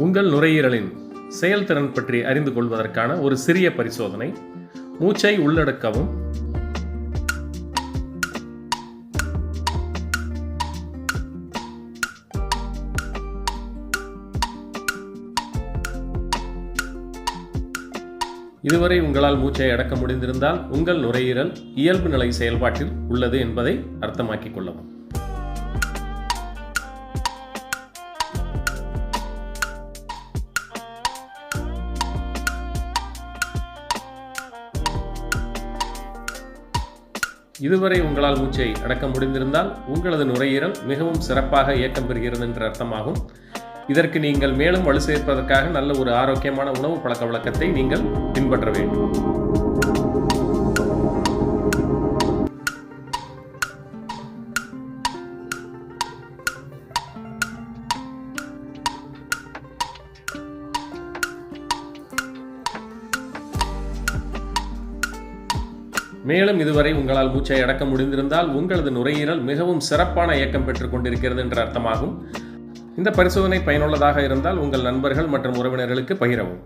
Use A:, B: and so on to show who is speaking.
A: உங்கள் நுரையீரலின் செயல்திறன் பற்றி அறிந்து கொள்வதற்கான ஒரு சிறிய பரிசோதனை. மூச்சை உள்ளடக்கவும். இதுவரை உங்களால் மூச்சை அடக்க முடிந்திருந்தால் உங்கள் நுரையீரல் இயல்பு நிலை செயல்பாட்டில் உள்ளது என்பதை அர்த்தமாக்கிக் கொள்ளவும். இதுவரை உங்களால் மூச்சை அடக்க முடிந்திருந்தால் உங்களது நுரையீரல் மிகவும் சிறப்பாக இயக்கம் பெறுகிறது என்ற அர்த்தமாகும். இதற்கு நீங்கள் மேலும் வலு சேர்ப்பதற்காக நல்ல ஒரு ஆரோக்கியமான உணவு பழக்க வழக்கத்தை நீங்கள் பின்பற்ற வேண்டும். மேலும் இதுவரை உங்களால் மூச்சை அடக்க முடிந்திருந்தால் உங்களது நுரையீரல் மிகவும் சிறப்பான இயக்கம் பெற்றுக் கொண்டிருக்கிறது என்ற அர்த்தமாகும். இந்த பரிசோதனை பயனுள்ளதாக இருந்தால் உங்கள் நண்பர்கள் மற்றும் உறவினர்களுக்கு பகிரவும்.